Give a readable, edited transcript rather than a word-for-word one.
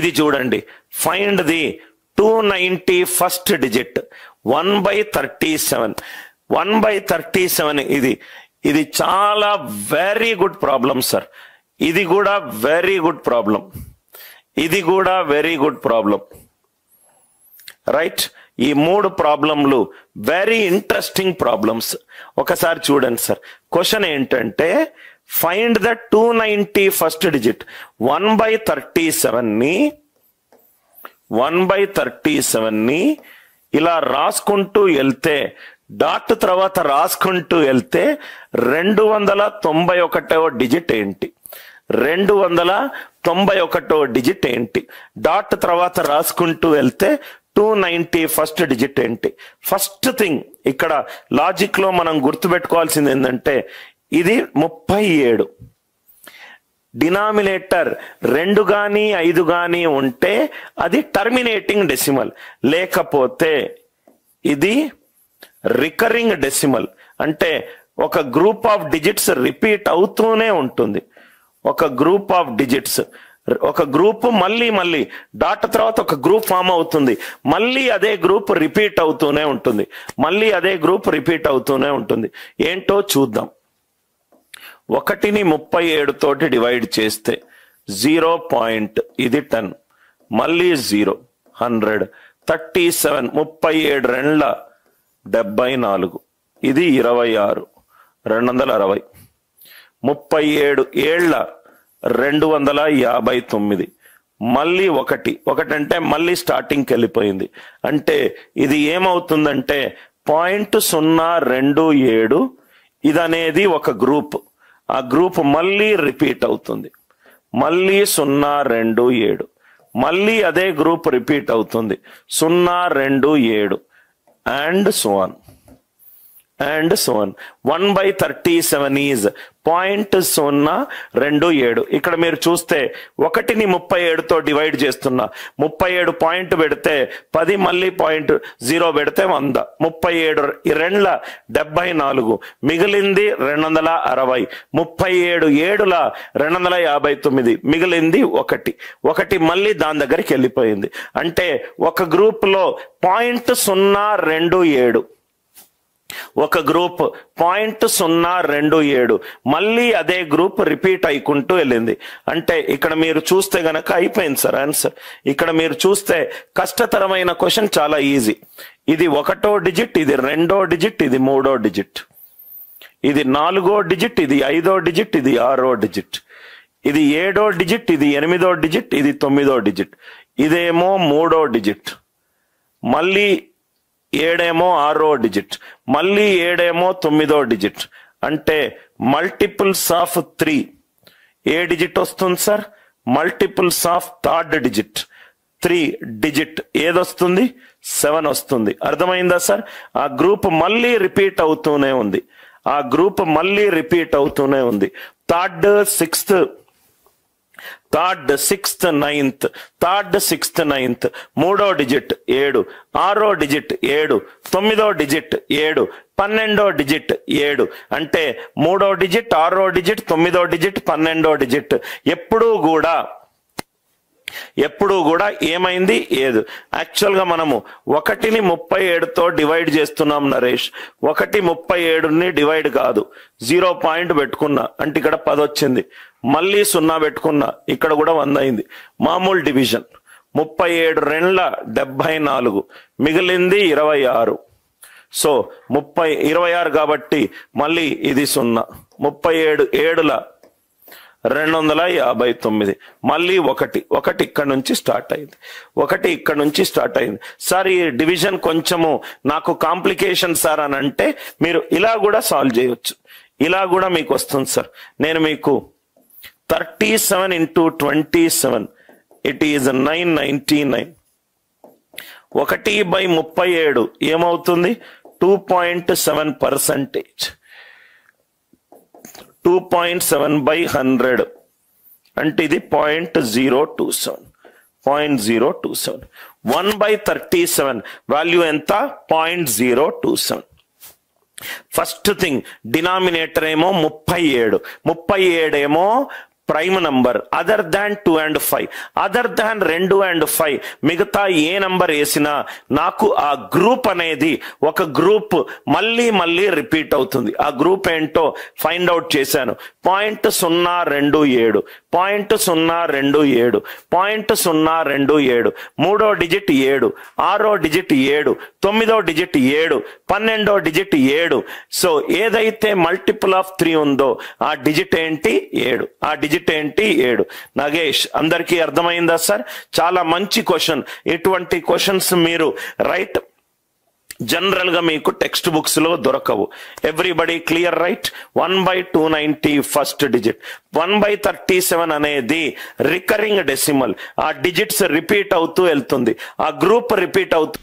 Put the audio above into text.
ఇది చూడండి, find the 290 first digit 1/37. 1/37 ఇది చాలా వెరీ గుడ్ ప్రాబ్లం సార్. ఇది కూడా వెరీ గుడ్ ప్రాబ్లం. రైట్. ఈ 3 ప్రాబ్లంలు వెరీ ఇంట్రెస్టింగ్ ప్రాబ్లమ్స్. ఒకసారి చూడండి సార్. క్వశ్చన్ ఏంటంటే ఫైండ్ ద 290 ఫస్ట్ డిజిట్. 1/37ని ఇలా రాసుకుంటూ వెళ్తే, డాట్ తర్వాత రాసుకుంటూ వెళ్తే 291వ డిజిట్ ఏంటి? 291వ డిజిట్ ఏంటి? డాట్ తర్వాత రాసుకుంటూ వెళ్తే 290 ఫస్ట్ డిజిట్ ఏంటి? ఫస్ట్ థింగ్ ఇక్కడ లాజిక్ లో మనం గుర్తుపెట్టుకోవాల్సింది ఏంటంటే ఇది 37. డినామినేటర్ 2 గాని 5 గాని ఉంటే అది టర్మినేటింగ్ డెసిమల్, లేకపోతే ఇది రికరింగ్ డెసిమల్. అంటే ఒక గ్రూప్ ఆఫ్ డిజిట్స్ రిపీట్ అవుతూనే ఉంటుంది. ఒక గ్రూప్ ఆఫ్ డిజిట్స్, ఒక గ్రూప్ మళ్ళీ డాట్ తర్వాత ఒక గ్రూప్ ఫామ్ అవుతుంది, మళ్ళీ అదే గ్రూప్ రిపీట్ అవుతూనే ఉంటుంది. ఏంటో చూద్దాం. 1ని 37 తోటి డివైడ్ చేస్తే 0 పాయింట్, ఇది 10, మళ్ళీ 0, 100, 37, 37 రెండ్ల 74, ఇది 26, 260, 37 ఏళ్ల 259, మళ్ళీ 1 అంటే మళ్ళీ స్టార్టింగ్కి వెళ్ళిపోయింది. అంటే ఇది ఏమవుతుందంటే 0.027 ఇదనేది ఒక గ్రూప్. ఆ గ్రూప్ మళ్ళీ రిపీట్ అవుతుంది, మళ్ళీ 027, మళ్ళీ అదే గ్రూప్ రిపీట్ అవుతుంది 027 అండ్ సో ఆన్. 1/37 ఈజ్ 0.027. ఇక్కడ మీరు చూస్తే 1ని 37 తో డివైడ్ చేస్తున్నా, 37 పాయింట్ పెడితే 10, మళ్ళీ పాయింట్ 0 పెడితే 100, 37 రెండ్ల 74, మిగిలింది 260, 37 ఏడుల 259, మిగిలింది 1 మళ్ళీ దాని దగ్గరికి వెళ్ళిపోయింది. అంటే ఒక గ్రూప్ లో 0.027, ఒక గ్రూప్ 0.027 మళ్ళీ అదే గ్రూప్ రిపీట్ అయికుంటూ వెళ్ళింది. అంటే ఇక్కడ మీరు చూస్తే గనక అయిపోయింది సార్ ఆన్సర్. ఇక్కడ మీరు చూస్తే కష్టతరమైన క్వశ్చన్ చాలా ఈజీ. ఇది 1వ డిజిట్, ఇది 2వ డిజిట్, ఇది 3వ డిజిట్, ఇది 4వ డిజిట్, ఇది 5వ డిజిట్, ఇది 6వ డిజిట్, ఇది 7వ డిజిట్, ఇది 8వ డిజిట్, ఇది 9వ డిజిట్, ఇదేమో 3వ డిజిట్, మళ్ళీ 7 ఏమో 6వ డిజిట్, మళ్ళీ 7 ఏమో 9వ డిజిట్. అంటే మల్టిపుల్స్ ఆఫ్ 3 ఏ డిజిట్ వస్తుంది sir? Multiples of 3rd digit, 3 digit ఏదొస్తుంది? 7 వస్తుంది. అర్థమైందా సార్? ఆ గ్రూప్ మళ్ళీ రిపీట్ అవుతూనే ఉంది, 3rd, 6th, 9th, 3వ డిజిట్ 7, 6వ డిజిట్ 7, 9వ డిజిట్ 7, 12వ డిజిట్ 7. అంటే 3వ డిజిట్, 6వ డిజిట్, 9వ డిజిట్, 12వ డిజిట్ ఎప్పుడు కూడా ఏమైంది? ఏదు. యాక్చువల్ గా మనము 1ని 37 తో డివైడ్ చేస్తున్నాం నరేష్. 1 37ని డివైడ్ కాదు, 0 పాయింట్ పెట్టుకున్నా అంటే ఇక్కడ 10 వచ్చింది, మళ్ళీ 0 పెట్టుకున్నా ఇక్కడ కూడా 100 అయింది. మామూలు డివిజన్. 37 రెండ్ల 74, మిగిలింది 26. సో 26 కాబట్టి మళ్ళీ ఇది 0, 37 ఏడుల 259, మళ్ళీ 1 ఇక్కడ నుంచి స్టార్ట్ అయింది. సార్ ఈ డివిజన్ కొంచెము నాకు కాంప్లికేషన్ సార్ అని అంటే మీరు ఇలా కూడా సాల్వ్ చేయొచ్చు, ఇలా కూడా మీకు వస్తుంది సార్. నేను మీకు 37 into 27 ఇట్ ఈజ్ 999. 1/37 ఏమవుతుంది? 2.7%. 2.7/100 అంటే ఇది 0.027. 1/37 వాల్యూ ఎంత? 0.027. ఫస్ట్ థింగ్ డినామినేటర్ ఏమో 37 ఏమో prime number other than 2 and 5, other than 2 and 5 మిగతా ఏ నంబర్ వేసినా నాకు ఆ గ్రూప్ అనేది ఒక గ్రూప్ మళ్ళీ మళ్ళీ రిపీట్ అవుతుంది. ఆ గ్రూప్ ఏంటో ఫైండ్ అవుట్ చేశాను. 0.027, 0.027, 0.027, మూడో డిజిట్ 7, ఆరో డిజిట్ 7, తొమ్మిదో డిజిట్ 7, 12వ డిజిట్ 7. సో ఏదైతే మల్టిపుల్ ఆఫ్ 3 ఉందో ఆ డిజిట్ ఏంటి 7, ఆ డిజిట్ ఏంటి 7. నాగేష్ అందరికీ అర్థమైందా సార్? చాలా మంచి క్వశ్చన్. ఇటువంటి క్వశ్చన్స్ మీరు రైట్ జనరల్ గా మీకు టెక్స్ట్ బుక్స్ లో దొరకవు. Everybody clear right? 1/290 first digit, 1/37 అనేది రికరింగ్ డెసిమల్. ఆ డిజిట్స్ రిపీట్ అవుతూ వెళ్తుంది, ఆ గ్రూప్ రిపీట్ అవుతూ